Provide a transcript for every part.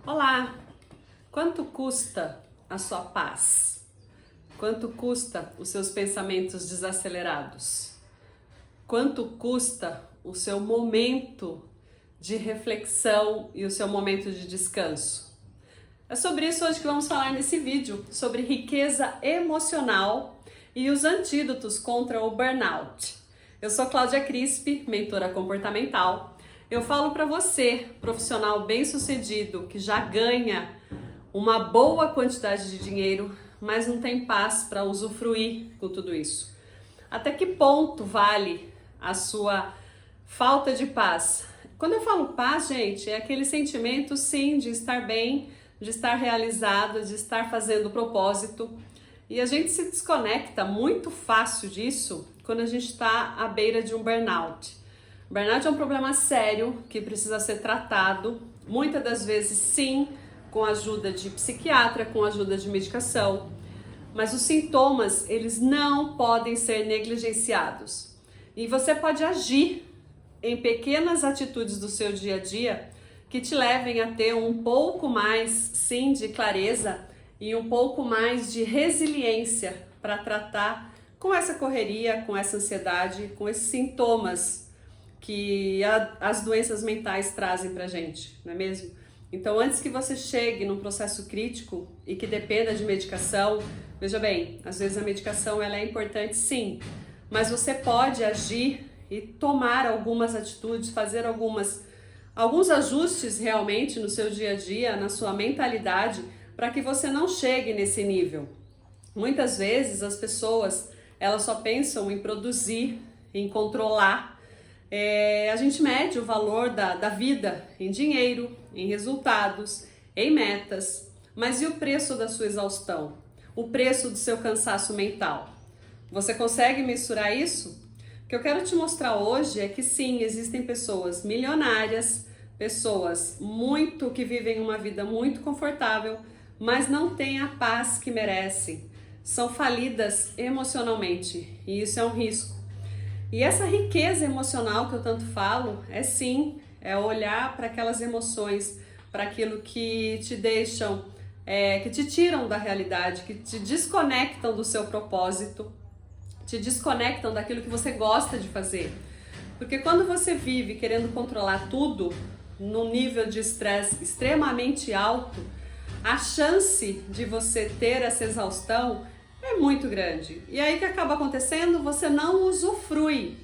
Olá! Quanto custa a sua paz? Quanto custa os seus pensamentos desacelerados? Quanto custa o seu momento de reflexão e o seu momento de descanso? É sobre isso hoje que vamos falar nesse vídeo, sobre riqueza emocional e os antídotos contra o burnout. Eu sou Cláudia Crispi, mentora comportamental. Eu falo para você, profissional bem-sucedido, que já ganha uma boa quantidade de dinheiro, mas não tem paz para usufruir com tudo isso. Até que ponto vale a sua falta de paz? Quando eu falo paz, gente, é aquele sentimento, sim, de estar bem, de estar realizado, de estar fazendo propósito. E a gente se desconecta muito fácil disso quando a gente está à beira de um burnout. Burnout é um problema sério que precisa ser tratado, muitas das vezes sim, com a ajuda de psiquiatra, com a ajuda de medicação, mas os sintomas, eles não podem ser negligenciados. E você pode agir em pequenas atitudes do seu dia a dia que te levem a ter um pouco mais, sim, de clareza e um pouco mais de resiliência para tratar com essa correria, com essa ansiedade, com esses sintomas que as doenças mentais trazem pra gente, não é mesmo? Então, antes que você chegue num processo crítico e que dependa de medicação, veja bem, às vezes a medicação ela é importante sim, mas você pode agir e tomar algumas atitudes, fazer alguns ajustes realmente no seu dia a dia, na sua mentalidade, para que você não chegue nesse nível. Muitas vezes as pessoas, elas só pensam em produzir, em controlar. A gente mede o valor da vida em dinheiro, em resultados, em metas, mas e o preço da sua exaustão? O preço do seu cansaço mental? Você consegue mensurar isso? O que eu quero te mostrar hoje é que sim, existem pessoas milionárias, pessoas que vivem uma vida muito confortável, mas não têm a paz que merecem. São falidas emocionalmente e isso é um risco. E essa riqueza emocional que eu tanto falo é olhar para aquelas emoções, para aquilo que te deixam, que te tiram da realidade, que te desconectam do seu propósito, te desconectam daquilo que você gosta de fazer. Porque quando você vive querendo controlar tudo num nível de estresse extremamente alto, a chance de você ter essa exaustão é muito grande. E aí o que acaba acontecendo? Você não usufrui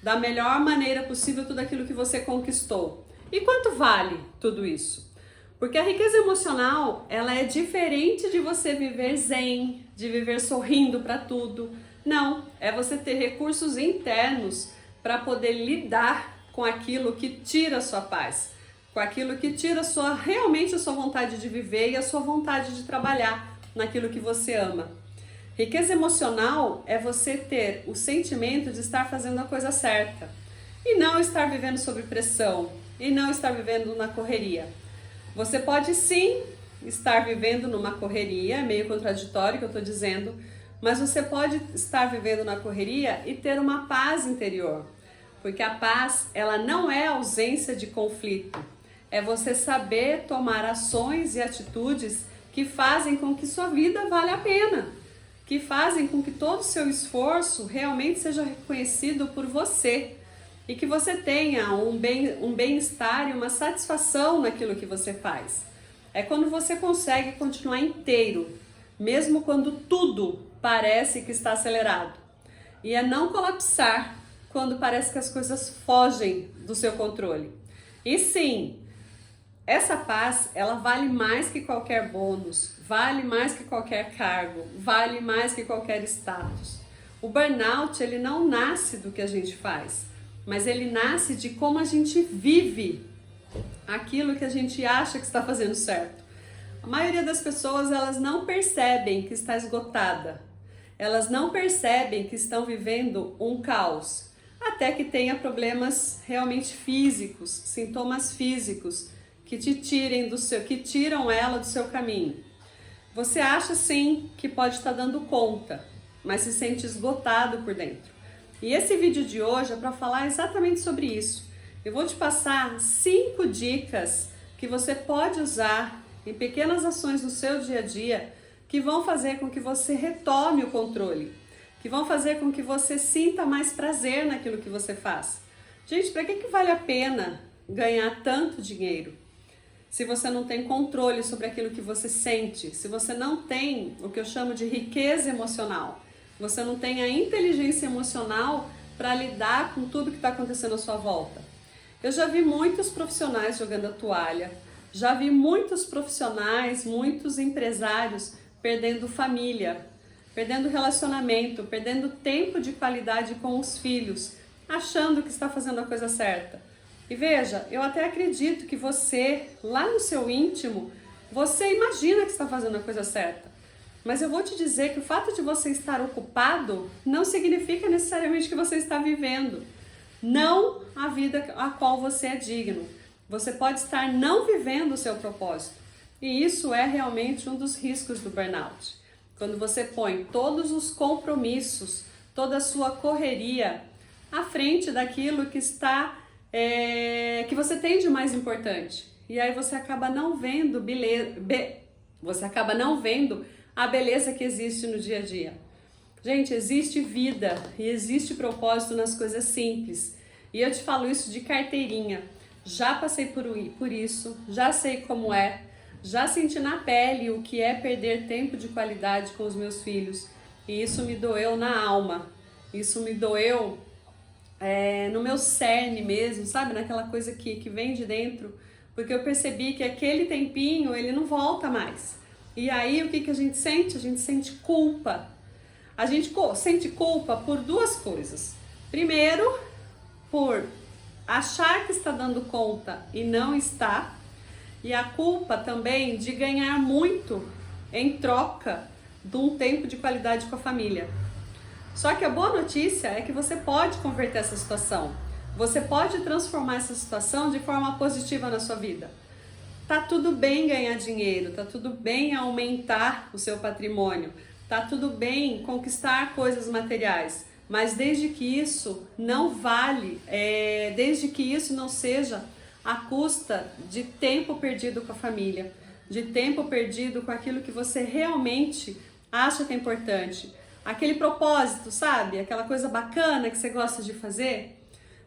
da melhor maneira possível tudo aquilo que você conquistou. E quanto vale tudo isso? Porque a riqueza emocional, ela é diferente de você viver zen, de viver sorrindo para tudo. Não, é você ter recursos internos para poder lidar com aquilo que tira a sua paz, com aquilo que tira realmente a sua vontade de viver e a sua vontade de trabalhar naquilo que você ama. Riqueza emocional é você ter o sentimento de estar fazendo a coisa certa e não estar vivendo sob pressão e não estar vivendo na correria. Você pode sim estar vivendo numa correria, é meio contraditório o que eu estou dizendo, mas você pode estar vivendo na correria e ter uma paz interior, porque a paz ela não é ausência de conflito, é você saber tomar ações e atitudes que fazem com que sua vida valha a pena, que fazem com que todo o seu esforço realmente seja reconhecido por você e que você tenha um bem-estar e uma satisfação naquilo que você faz. É quando você consegue continuar inteiro, mesmo quando tudo parece que está acelerado. E é não colapsar quando parece que as coisas fogem do seu controle. E sim, essa paz, ela vale mais que qualquer bônus, vale mais que qualquer cargo, vale mais que qualquer status. O burnout, ele não nasce do que a gente faz, mas ele nasce de como a gente vive aquilo que a gente acha que está fazendo certo. A maioria das pessoas, elas não percebem que está esgotada, elas não percebem que estão vivendo um caos, até que tenha problemas realmente físicos, sintomas físicos, que tiram ela do seu caminho. Você acha sim que pode estar dando conta, mas se sente esgotado por dentro. E esse vídeo de hoje é para falar exatamente sobre isso. Eu vou te passar 5 dicas que você pode usar em pequenas ações no seu dia a dia que vão fazer com que você retome o controle, que vão fazer com que você sinta mais prazer naquilo que você faz. Gente, para que vale a pena ganhar tanto dinheiro se você não tem controle sobre aquilo que você sente, se você não tem o que eu chamo de riqueza emocional, você não tem a inteligência emocional para lidar com tudo que está acontecendo à sua volta? Eu já vi muitos profissionais jogando a toalha, já vi muitos profissionais, muitos empresários perdendo família, perdendo relacionamento, perdendo tempo de qualidade com os filhos, achando que está fazendo a coisa certa. E veja, eu até acredito que você, lá no seu íntimo, você imagina que está fazendo a coisa certa. Mas eu vou te dizer que o fato de você estar ocupado não significa necessariamente que você está vivendo. Não a vida a qual você é digno. Você pode estar não vivendo o seu propósito. E isso é realmente um dos riscos do burnout. Quando você põe todos os compromissos, toda a sua correria à frente daquilo que está, que você tem de mais importante. E aí você acaba não vendo a beleza que existe no dia a dia. Gente, existe vida e existe propósito nas coisas simples. E eu te falo isso de carteirinha. Já passei por isso, já sei como é, já senti na pele o que é perder tempo de qualidade com os meus filhos. E isso me doeu na alma, isso me doeu no meu cerne mesmo, sabe? Naquela coisa que vem de dentro, porque eu percebi que aquele tempinho ele não volta mais. E aí o que a gente sente? A gente sente culpa. A gente sente culpa por duas coisas. Primeiro, por achar que está dando conta e não está. E a culpa também de ganhar muito em troca de um tempo de qualidade com a família. Só que a boa notícia é que você pode converter essa situação. Você pode transformar essa situação de forma positiva na sua vida. Tá tudo bem ganhar dinheiro, tá tudo bem aumentar o seu patrimônio, tá tudo bem conquistar coisas materiais, mas desde que isso não desde que isso não seja à custa de tempo perdido com a família, de tempo perdido com aquilo que você realmente acha que é importante, aquele propósito, sabe? Aquela coisa bacana que você gosta de fazer.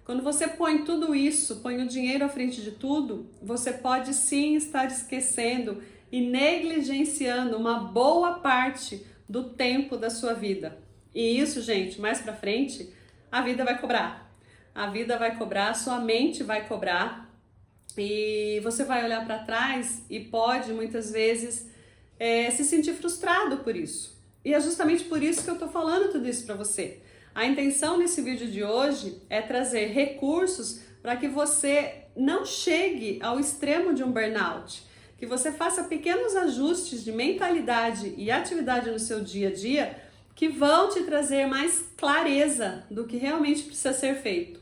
Quando você põe tudo isso, põe o dinheiro à frente de tudo, você pode sim estar esquecendo e negligenciando uma boa parte do tempo da sua vida. E isso, gente, mais pra frente, a vida vai cobrar. A vida vai cobrar, a sua mente vai cobrar. E você vai olhar para trás e pode, muitas vezes, se sentir frustrado por isso. E é justamente por isso que eu tô falando tudo isso para você. A intenção nesse vídeo de hoje é trazer recursos para que você não chegue ao extremo de um burnout, que você faça pequenos ajustes de mentalidade e atividade no seu dia a dia que vão te trazer mais clareza do que realmente precisa ser feito.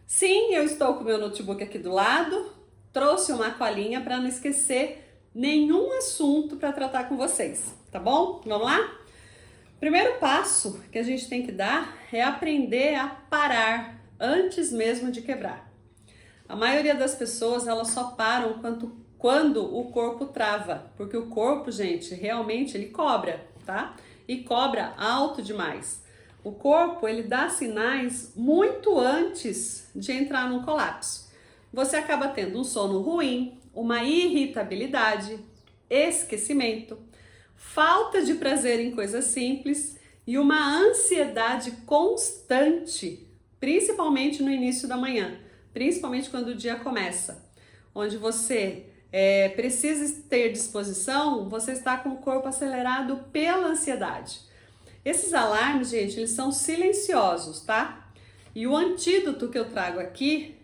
Sim, eu estou com o meu notebook aqui do lado, trouxe uma colinha para não esquecer nenhum assunto para tratar com vocês, tá bom? Vamos lá? Primeiro passo que a gente tem que dar é aprender a parar antes mesmo de quebrar. A maioria das pessoas, elas só param quando o corpo trava, porque o corpo, gente, realmente ele cobra, tá? E cobra alto demais. O corpo, ele dá sinais muito antes de entrar num colapso. Você acaba tendo um sono ruim, uma irritabilidade, esquecimento, falta de prazer em coisas simples e uma ansiedade constante, principalmente no início da manhã, principalmente quando o dia começa, onde você precisa ter disposição, você está com o corpo acelerado pela ansiedade. Esses alarmes, gente, eles são silenciosos, tá? E o antídoto que eu trago aqui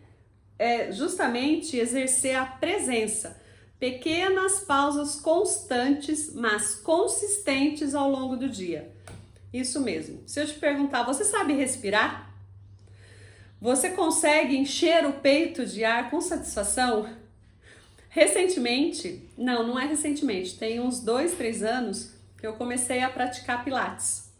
é justamente exercer a presença. Pequenas pausas constantes, mas consistentes ao longo do dia. Isso mesmo. Se eu te perguntar, você sabe respirar? Você consegue encher o peito de ar com satisfação? Recentemente, não é recentemente, tem uns 2, 3 anos que eu comecei a praticar Pilates.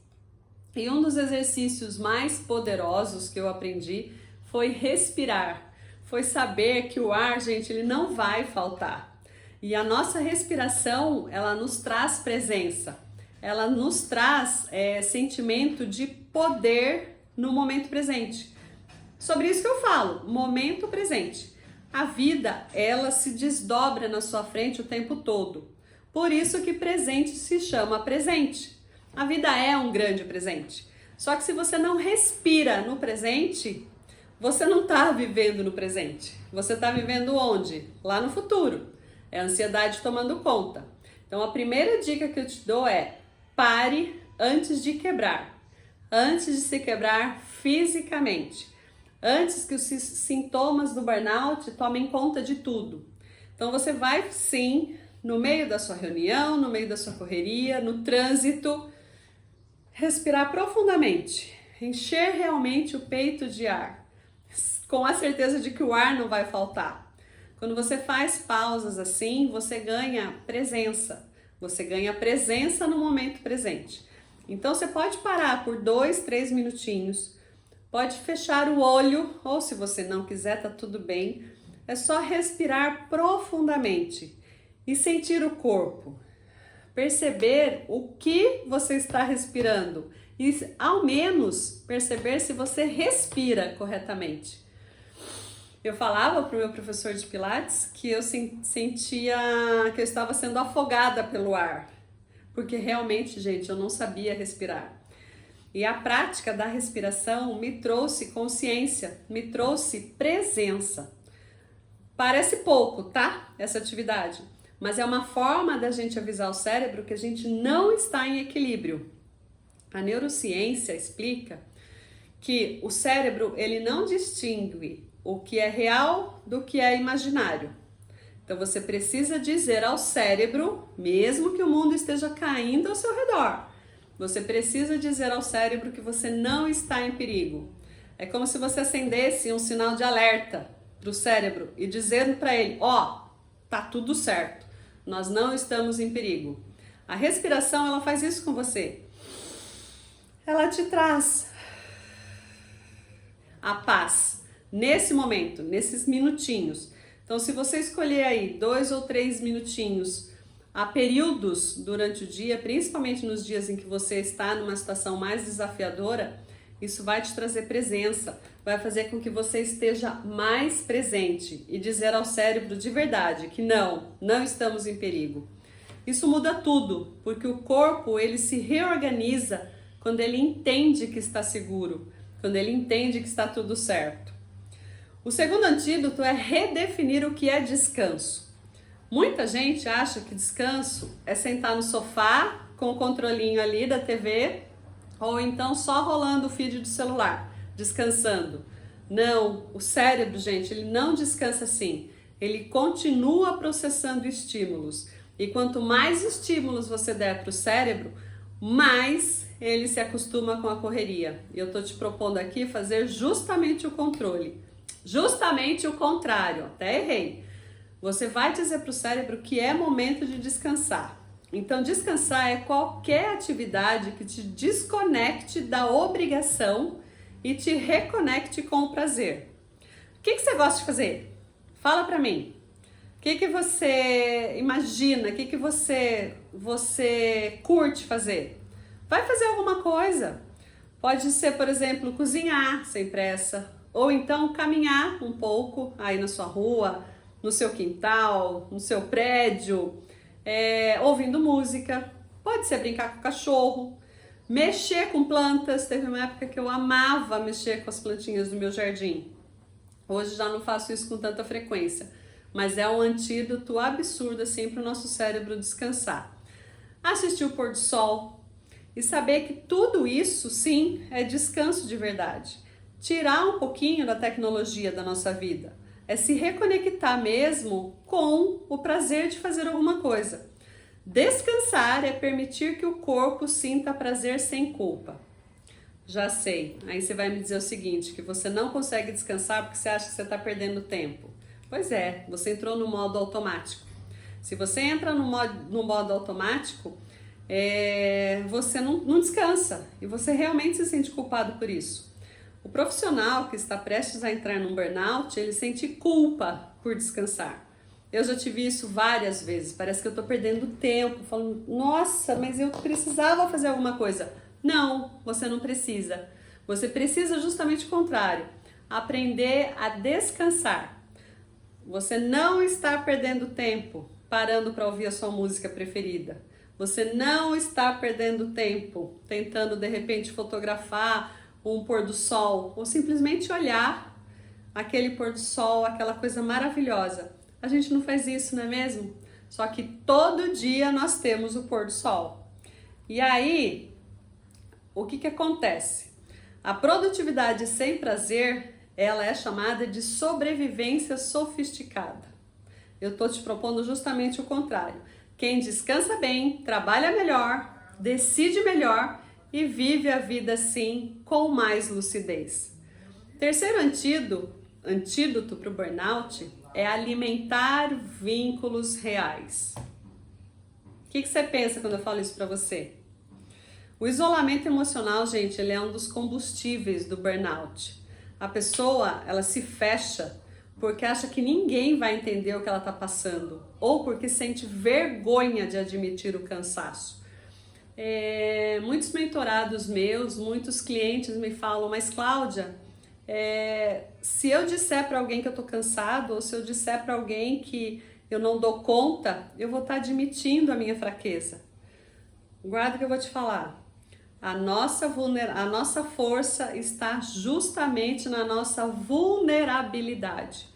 E um dos exercícios mais poderosos que eu aprendi foi respirar. foi saber que o ar, gente, ele não vai faltar. E a nossa respiração, ela nos traz presença. Ela nos traz sentimento de poder no momento presente. Sobre isso que eu falo, momento presente. A vida, ela se desdobra na sua frente o tempo todo. Por isso que presente se chama presente. A vida é um grande presente. Só que se você não respira no presente, você não está vivendo no presente. Você está vivendo onde? Lá no futuro. É a ansiedade tomando conta. Então a primeira dica que eu te dou é: pare antes de quebrar. Antes de se quebrar fisicamente. Antes que os sintomas do burnout tomem conta de tudo. Então você vai sim, no meio da sua reunião, no meio da sua correria, no trânsito, respirar profundamente, encher realmente o peito de ar, com a certeza de que o ar não vai faltar. Quando você faz pausas assim, você ganha presença. Você ganha presença no momento presente. Então você pode parar por 2, 3 minutinhos. Pode fechar o olho, ou se você não quiser, tá tudo bem. É só respirar profundamente e sentir o corpo. Perceber o que você está respirando e, ao menos, perceber se você respira corretamente. Eu falava para o meu professor de Pilates que eu sentia que eu estava sendo afogada pelo ar, porque realmente, gente, eu não sabia respirar. E a prática da respiração me trouxe consciência, me trouxe presença. Parece pouco, tá? Essa atividade. Mas é uma forma da gente avisar o cérebro que a gente não está em equilíbrio. A neurociência explica que o cérebro, ele não distingue o que é real do que é imaginário. Então você precisa dizer ao cérebro, mesmo que o mundo esteja caindo ao seu redor, você precisa dizer ao cérebro que você não está em perigo. É como se você acendesse um sinal de alerta para o cérebro e dizendo para ele: ó, tá tudo certo, nós não estamos em perigo. A respiração, ela faz isso com você. Ela te traz a paz nesse momento, nesses minutinhos. Então, se você escolher aí 2 ou 3 minutinhos, há períodos durante o dia, principalmente nos dias em que você está numa situação mais desafiadora, isso vai te trazer presença, vai fazer com que você esteja mais presente e dizer ao cérebro de verdade que não estamos em perigo. Isso muda tudo, porque o corpo, ele se reorganiza quando ele entende que está seguro, quando ele entende que está tudo certo. O segundo antídoto é redefinir o que é descanso. Muita gente acha que descanso é sentar no sofá com o controlinho ali da TV ou então só rolando o feed do celular, descansando. Não, o cérebro, gente, ele não descansa assim. Ele continua processando estímulos. E quanto mais estímulos você der para o cérebro, mais ele se acostuma com a correria. E eu tô te propondo aqui fazer justamente o controle. Justamente o contrário, até errei. Você vai dizer para o cérebro que é momento de descansar. Então, descansar é qualquer atividade que te desconecte da obrigação e te reconecte com o prazer. O que você gosta de fazer? Fala para mim. O que você imagina? O que você curte fazer? Vai fazer alguma coisa. Pode ser, por exemplo, cozinhar sem pressa. Ou então caminhar um pouco aí na sua rua, no seu quintal, no seu prédio, ouvindo música. Pode ser brincar com o cachorro, mexer com plantas. Teve uma época que eu amava mexer com as plantinhas do meu jardim. Hoje já não faço isso com tanta frequência, mas é um antídoto absurdo assim para o nosso cérebro descansar. Assistir o pôr do sol e saber que tudo isso sim é descanso de verdade. Tirar um pouquinho da tecnologia da nossa vida. É se reconectar mesmo com o prazer de fazer alguma coisa. Descansar é permitir que o corpo sinta prazer sem culpa. Já sei. Aí você vai me dizer o seguinte, que você não consegue descansar porque você acha que você está perdendo tempo. Pois é, você entrou no modo automático. Se você entra no modo automático, você não descansa. E você realmente se sente culpado por isso. O profissional que está prestes a entrar num burnout, ele sente culpa por descansar. Eu já tive isso várias vezes, parece que eu tô perdendo tempo, falando, nossa, mas eu precisava fazer alguma coisa. Não, você não precisa. Você precisa justamente o contrário, aprender a descansar. Você não está perdendo tempo parando para ouvir a sua música preferida. Você não está perdendo tempo tentando de repente fotografar um pôr do sol ou simplesmente olhar aquele pôr do sol, aquela coisa maravilhosa. A gente não faz isso, não é mesmo? Só que todo dia nós temos o pôr do sol. E aí, o que acontece? A produtividade sem prazer, ela é chamada de sobrevivência sofisticada. Eu estou te propondo justamente o contrário. Quem descansa bem, trabalha melhor, decide melhor e vive a vida assim com mais lucidez. Terceiro antídoto para o burnout é alimentar vínculos reais. O que você pensa quando eu falo isso para você? O isolamento emocional, gente, ele é um dos combustíveis do burnout. A pessoa, ela se fecha porque acha que ninguém vai entender o que ela está passando ou porque sente vergonha de admitir o cansaço. Muitos mentorados meus, muitos clientes me falam, mas Cláudia, se eu disser para alguém que eu tô cansado, ou se eu disser para alguém que eu não dou conta, eu vou estar admitindo a minha fraqueza. Guarda o que eu vou te falar. A nossa força está justamente na nossa vulnerabilidade.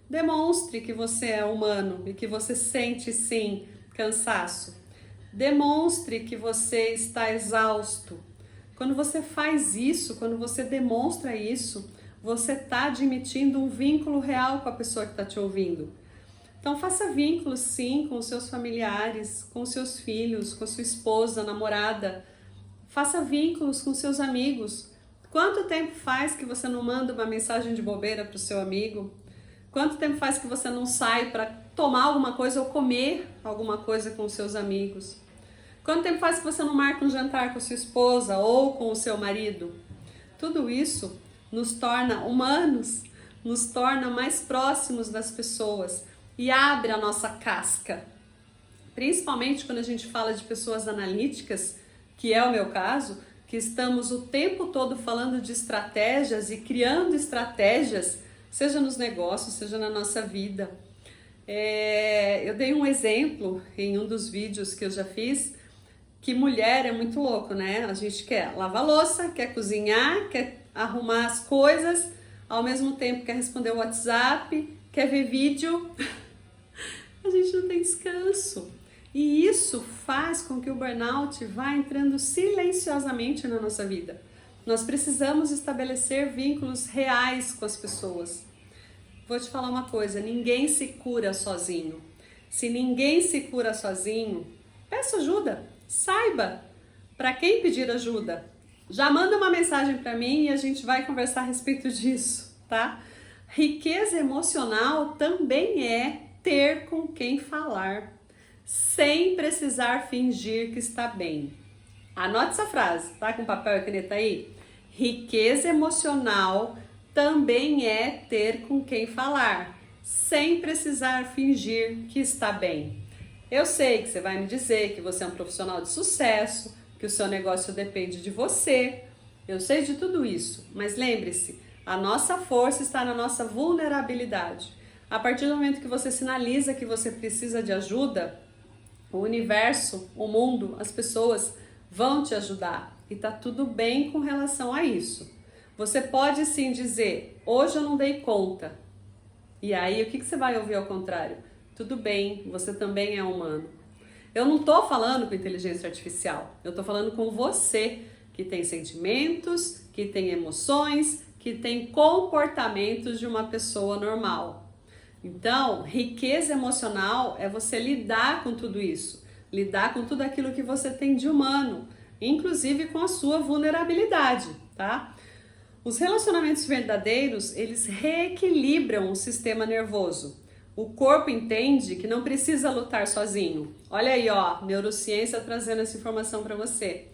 Demonstre que você é humano e que você sente sim cansaço. Demonstre que você está exausto. Quando você faz isso, quando você demonstra isso, você está admitindo um vínculo real com a pessoa que está te ouvindo. Então faça vínculos sim com os seus familiares, com os seus filhos, com a sua esposa, namorada. Faça vínculos com seus amigos. Quanto tempo faz que você não manda uma mensagem de bobeira para o seu amigo? Quanto tempo faz que você não sai para tomar alguma coisa ou comer alguma coisa com os seus amigos? Quanto tempo faz que você não marca um jantar com a sua esposa ou com o seu marido? Tudo isso nos torna humanos, nos torna mais próximos das pessoas e abre a nossa casca. Principalmente quando a gente fala de pessoas analíticas, que é o meu caso, que estamos o tempo todo falando de estratégias e criando estratégias, seja nos negócios, seja na nossa vida. Eu dei um exemplo em um dos vídeos que eu já fiz, que mulher é muito louco, né? A gente quer lavar louça, quer cozinhar, quer arrumar as coisas, ao mesmo tempo quer responder o WhatsApp, quer ver vídeo. A gente não tem descanso. E isso faz com que o burnout vá entrando silenciosamente na nossa vida. Nós precisamos estabelecer vínculos reais com as pessoas. Vou te falar uma coisa, ninguém se cura sozinho. Se ninguém se cura sozinho, peça ajuda, saiba para quem pedir ajuda. Já manda uma mensagem para mim e a gente vai conversar a respeito disso, tá? Riqueza emocional também é ter com quem falar, sem precisar fingir que está bem. Anote essa frase, tá com papel e caneta aí? Riqueza emocional também é ter com quem falar, sem precisar fingir que está bem. Eu sei que você vai me dizer que você é um profissional de sucesso, que o seu negócio depende de você. Eu sei de tudo isso, mas lembre-se, a nossa força está na nossa vulnerabilidade. A partir do momento que você sinaliza que você precisa de ajuda, o universo, o mundo, as pessoas vão te ajudar e tá tudo bem com relação a isso. Você pode sim dizer, hoje eu não dei conta. E aí, o que você vai ouvir ao contrário? Tudo bem, você também é humano. Eu não tô falando com inteligência artificial, eu tô falando com você, que tem sentimentos, que tem emoções, que tem comportamentos de uma pessoa normal. Então, riqueza emocional é você lidar com tudo isso, lidar com tudo aquilo que você tem de humano, inclusive com a sua vulnerabilidade, tá? Os relacionamentos verdadeiros, eles reequilibram o sistema nervoso. O corpo entende que não precisa lutar sozinho. Olha aí, ó, neurociência trazendo essa informação para você.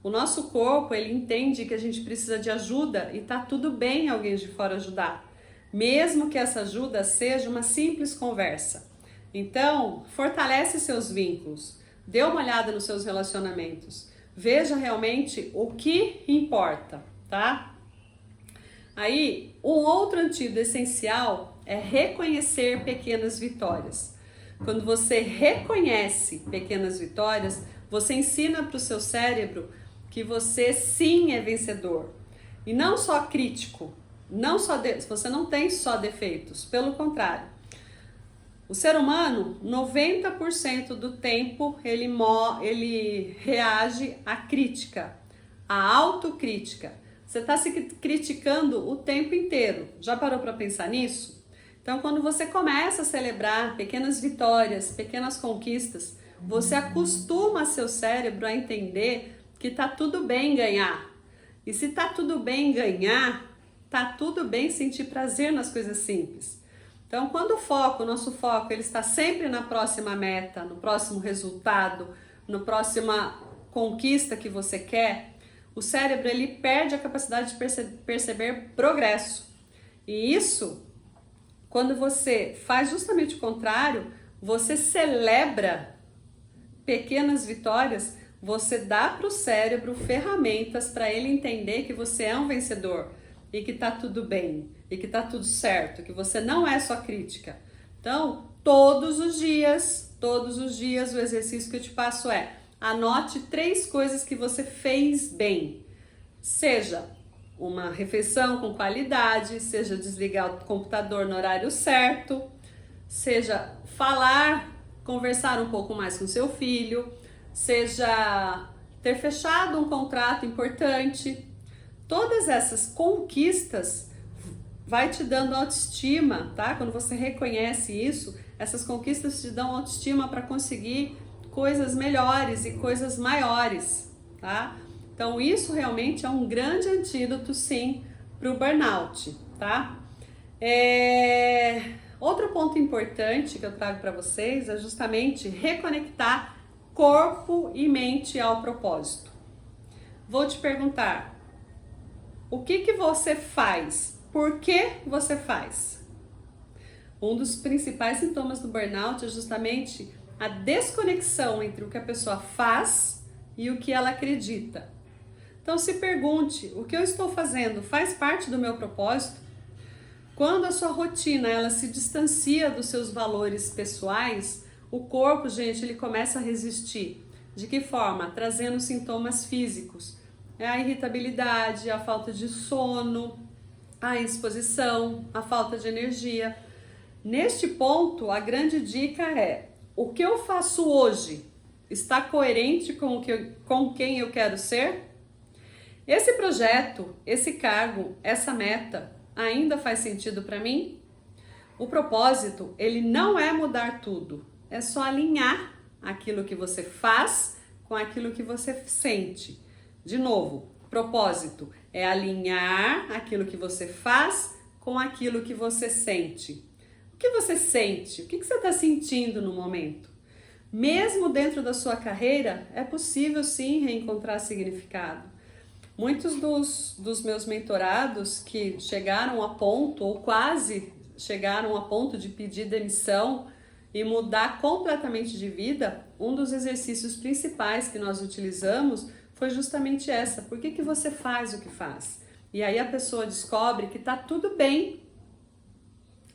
O nosso corpo, ele entende que a gente precisa de ajuda e tá tudo bem alguém de fora ajudar, mesmo que essa ajuda seja uma simples conversa. Então, fortalece seus vínculos, dê uma olhada nos seus relacionamentos, veja realmente o que importa, tá? Aí, um outro antídoto essencial é reconhecer pequenas vitórias. Quando você reconhece pequenas vitórias, você ensina para o seu cérebro que você sim é vencedor. E não só crítico, você não tem só defeitos, pelo contrário. O ser humano, 90% do tempo, ele reage à crítica, à autocrítica. Você está se criticando o tempo inteiro. Já parou para pensar nisso? Então, quando você começa a celebrar pequenas vitórias, pequenas conquistas, você acostuma seu cérebro a entender que tá tudo bem ganhar. E se tá tudo bem ganhar, tá tudo bem sentir prazer nas coisas simples. Então, quando o nosso foco, ele está sempre na próxima meta, no próximo resultado, na próxima conquista que você quer, o cérebro ele perde a capacidade de perceber progresso. E isso, quando você faz justamente o contrário, você celebra pequenas vitórias, você dá para o cérebro ferramentas para ele entender que você é um vencedor e que tá tudo bem, e que tá tudo certo, que você não é só crítica. Então, todos os dias o exercício que eu te passo é: anote 3 coisas que você fez bem. Seja uma refeição com qualidade, seja desligar o computador no horário certo, seja conversar um pouco mais com seu filho, seja ter fechado um contrato importante. Todas essas conquistas vai te dando autoestima, tá? Quando você reconhece isso, essas conquistas te dão autoestima para conseguir coisas melhores e coisas maiores, tá? Então isso realmente é um grande antídoto, sim, para o burnout, tá? Outro ponto importante que eu trago para vocês é justamente reconectar corpo e mente ao propósito. Vou te perguntar, o que você faz? Por que você faz? Um dos principais sintomas do burnout é justamente a desconexão entre o que a pessoa faz e o que ela acredita. Então se pergunte, o que eu estou fazendo faz parte do meu propósito? Quando a sua rotina ela se distancia dos seus valores pessoais, o corpo, gente, ele começa a resistir. De que forma? Trazendo sintomas físicos. A irritabilidade, a falta de sono, a indisposição, a falta de energia. Neste ponto, a grande dica é: o que eu faço hoje está coerente com quem eu quero ser? Esse projeto, esse cargo, essa meta ainda faz sentido para mim? O propósito, ele não é mudar tudo, é só alinhar aquilo que você faz com aquilo que você sente. De novo, propósito é alinhar aquilo que você faz com aquilo que você sente. O que você sente? O que você está sentindo no momento? Mesmo dentro da sua carreira, é possível sim reencontrar significado. Muitos dos meus mentorados que chegaram a ponto, ou quase chegaram a ponto de pedir demissão e mudar completamente de vida, um dos exercícios principais que nós utilizamos foi justamente essa: por que você faz o que faz? E aí a pessoa descobre que tá tudo bem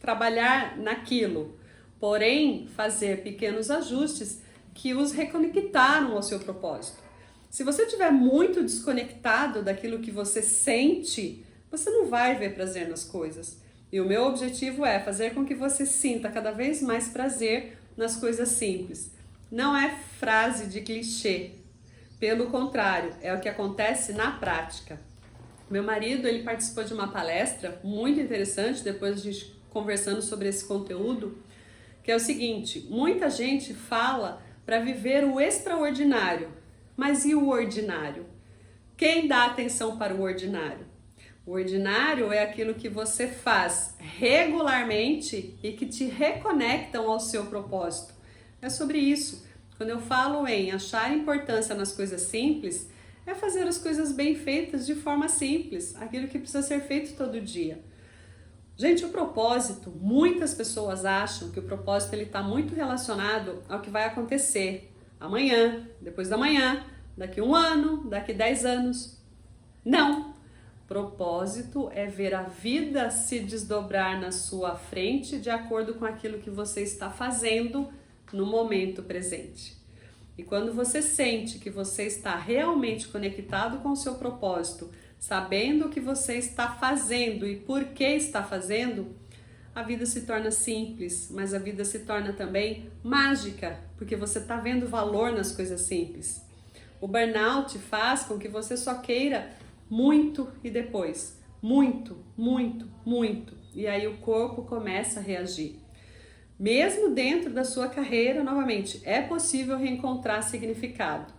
trabalhar naquilo, porém fazer pequenos ajustes que os reconectaram ao seu propósito. Se você estiver muito desconectado daquilo que você sente, você não vai ver prazer nas coisas. E o meu objetivo é fazer com que você sinta cada vez mais prazer nas coisas simples. Não é frase de clichê. Pelo contrário, é o que acontece na prática. Meu marido, ele participou de uma palestra muito interessante, depois a gente conversando sobre esse conteúdo, que é o seguinte: muita gente fala para viver o extraordinário, mas e o ordinário? Quem dá atenção para o ordinário? O ordinário é aquilo que você faz regularmente e que te reconectam ao seu propósito. É sobre isso. Quando eu falo em achar importância nas coisas simples, é fazer as coisas bem feitas de forma simples, aquilo que precisa ser feito todo dia. Gente, o propósito, muitas pessoas acham que o propósito ele está muito relacionado ao que vai acontecer amanhã, depois da manhã, daqui 1 ano, daqui 10 anos. Não! Propósito é ver a vida se desdobrar na sua frente de acordo com aquilo que você está fazendo no momento presente. E quando você sente que você está realmente conectado com o seu propósito, sabendo o que você está fazendo e por que está fazendo, a vida se torna simples, mas a vida se torna também mágica, porque você está vendo valor nas coisas simples. O burnout faz com que você só queira muito e depois muito, muito, muito. E aí o corpo começa a reagir. Mesmo dentro da sua carreira, novamente, é possível reencontrar significado.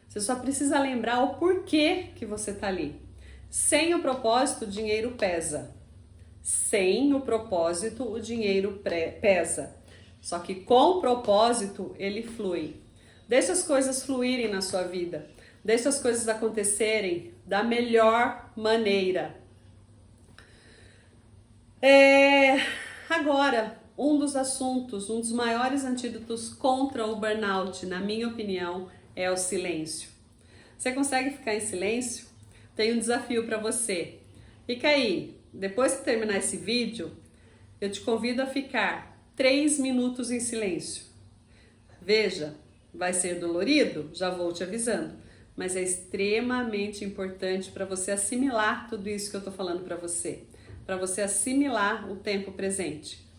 Você só precisa lembrar o porquê que você está ali. Sem o propósito, o dinheiro pesa. Sem o propósito, o dinheiro pesa. Só que com o propósito, ele flui. Deixa as coisas fluírem na sua vida. Deixa as coisas acontecerem da melhor maneira. Agora, um dos assuntos, um dos maiores antídotos contra o burnout, na minha opinião, é o silêncio. Você consegue ficar em silêncio? Tem um desafio para você. Fica aí. Depois que terminar esse vídeo, eu te convido a ficar 3 minutos em silêncio. Veja, vai ser dolorido? Já vou te avisando. Mas é extremamente importante para você assimilar tudo isso que eu estou falando para você. Para você assimilar o tempo presente.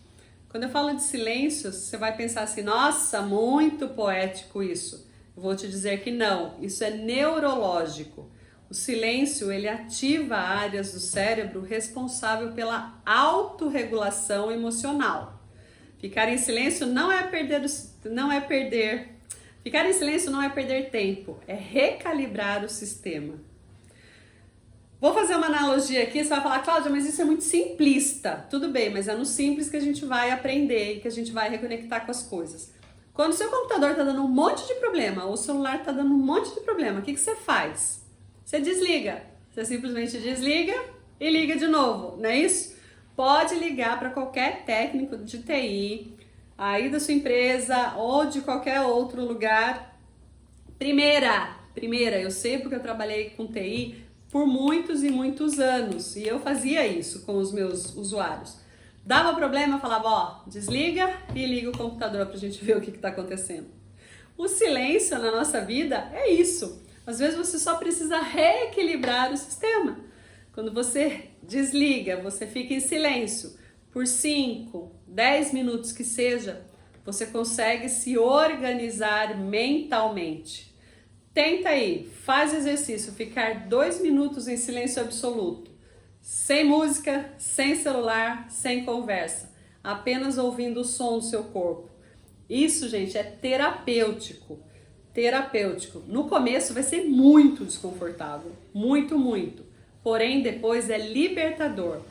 Quando eu falo de silêncio, você vai pensar assim, nossa, muito poético isso. Eu vou te dizer que não, isso é neurológico. O silêncio, ele ativa áreas do cérebro responsável pela autorregulação emocional. Ficar em silêncio Ficar em silêncio não é perder tempo, é recalibrar o sistema. Vou fazer uma analogia aqui, você vai falar, Cláudia, mas isso é muito simplista. Tudo bem, mas é no simples que a gente vai aprender e que a gente vai reconectar com as coisas. Quando o seu computador está dando um monte de problema, ou o celular está dando um monte de problema, o que você faz? Você desliga. Você simplesmente desliga e liga de novo, não é isso? Pode ligar para qualquer técnico de TI, aí da sua empresa ou de qualquer outro lugar. Primeira, eu sei porque eu trabalhei com TI por muitos e muitos anos e eu fazia isso com os meus usuários. Dava problema, eu falava, ó, desliga e liga o computador pra gente ver o que está acontecendo. O silêncio na nossa vida é isso. Às vezes você só precisa reequilibrar o sistema. Quando você desliga, você fica em silêncio por 5, 10 minutos que seja, você consegue se organizar mentalmente. Tenta aí, faz exercício, ficar 2 minutos em silêncio absoluto, sem música, sem celular, sem conversa, apenas ouvindo o som do seu corpo. Isso, gente, é terapêutico. No começo vai ser muito desconfortável, muito, muito. Porém, depois é libertador.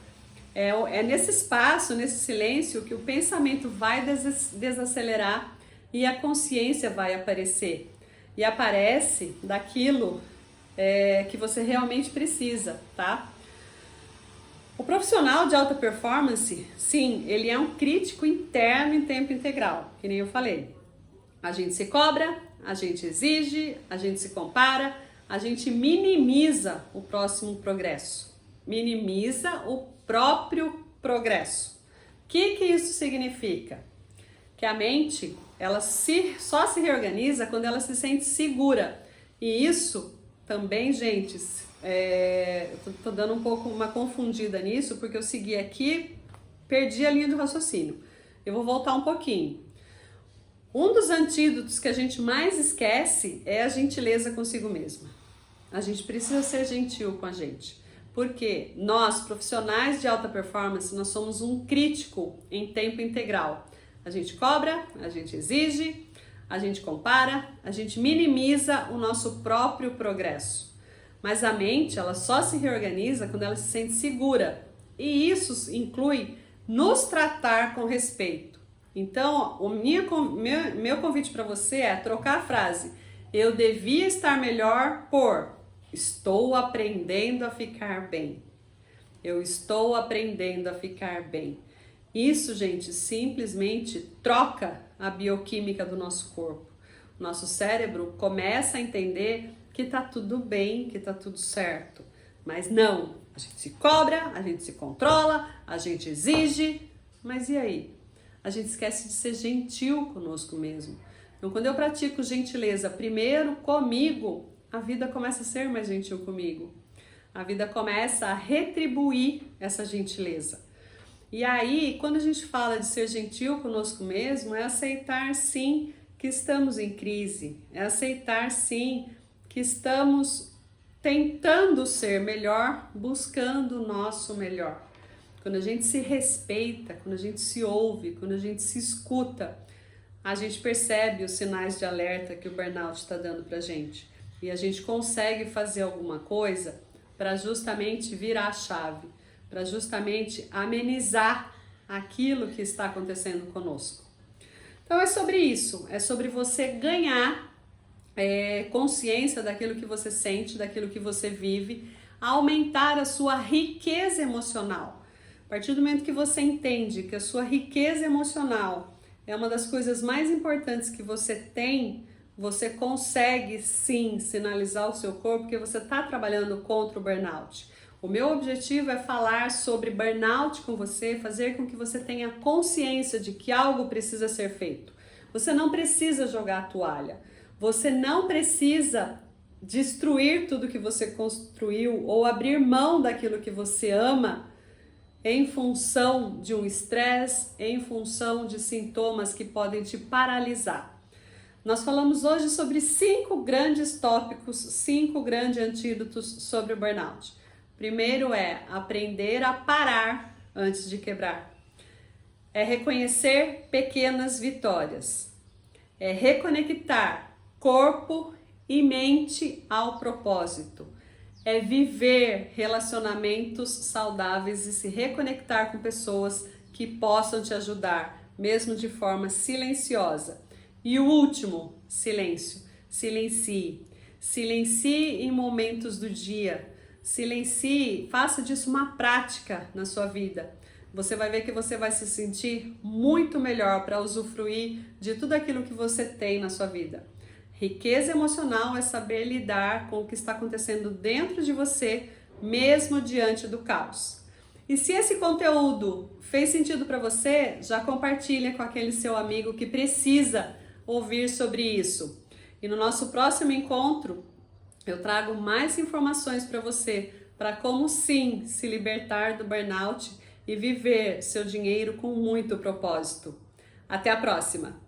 É nesse espaço, nesse silêncio, que o pensamento vai desacelerar e a consciência vai aparecer. E aparece daquilo que você realmente precisa, tá? O profissional de alta performance, sim, ele é um crítico interno em tempo integral, que nem eu falei. A gente se cobra, a gente exige, a gente se compara, a gente minimiza o próximo progresso. Minimiza o próprio progresso. O que isso significa? Que a mente, ela só se reorganiza quando ela se sente segura. E isso também, gente, tô dando um pouco uma confundida nisso, porque eu segui aqui, perdi a linha do raciocínio. Eu vou voltar um pouquinho. Um dos antídotos que a gente mais esquece é a gentileza consigo mesma. A gente precisa ser gentil com a gente. Porque nós, profissionais de alta performance, nós somos um crítico em tempo integral. A gente cobra, a gente exige, a gente compara, a gente minimiza o nosso próprio progresso. Mas a mente, ela só se reorganiza quando ela se sente segura. E isso inclui nos tratar com respeito. Então, meu convite para você é trocar a frase: eu devia estar melhor por estou aprendendo a ficar bem. Eu estou aprendendo a ficar bem. Isso, gente, simplesmente troca a bioquímica do nosso corpo. O nosso cérebro começa a entender que tá tudo bem, que tá tudo certo. Mas não, a gente se cobra, a gente se controla, a gente exige, mas e aí? A gente esquece de ser gentil conosco mesmo. Então, quando eu pratico gentileza primeiro comigo, a vida começa a ser mais gentil comigo. A vida começa a retribuir essa gentileza. E aí, quando a gente fala de ser gentil conosco mesmo, é aceitar sim que estamos em crise, é aceitar sim que estamos tentando ser melhor, buscando o nosso melhor. Quando a gente se respeita, quando a gente se ouve, quando a gente se escuta, a gente percebe os sinais de alerta que o burnout está dando pra gente. E a gente consegue fazer alguma coisa para justamente virar a chave, para justamente amenizar aquilo que está acontecendo conosco. Então é sobre isso, é sobre você ganhar consciência daquilo que você sente, daquilo que você vive, aumentar a sua riqueza emocional. A partir do momento que você entende que a sua riqueza emocional é uma das coisas mais importantes que você tem, você consegue sim sinalizar o seu corpo que você está trabalhando contra o burnout. O meu objetivo é falar sobre burnout com você, fazer com que você tenha consciência de que algo precisa ser feito. Você não precisa jogar a toalha, você não precisa destruir tudo que você construiu ou abrir mão daquilo que você ama em função de um estresse, em função de sintomas que podem te paralisar. Nós falamos hoje sobre 5 grandes tópicos, 5 grandes antídotos sobre o burnout. Primeiro é aprender a parar antes de quebrar. É reconhecer pequenas vitórias. É reconectar corpo e mente ao propósito. É viver relacionamentos saudáveis e se reconectar com pessoas que possam te ajudar, mesmo de forma silenciosa. E o último, silêncio. Silencie. Silencie em momentos do dia. Silencie, faça disso uma prática na sua vida. Você vai ver que você vai se sentir muito melhor para usufruir de tudo aquilo que você tem na sua vida. Riqueza emocional é saber lidar com o que está acontecendo dentro de você, mesmo diante do caos. E se esse conteúdo fez sentido para você, já compartilha com aquele seu amigo que precisa ouvir sobre isso. E no nosso próximo encontro, eu trago mais informações para você, para como sim se libertar do burnout e viver seu dinheiro com muito propósito. Até a próxima!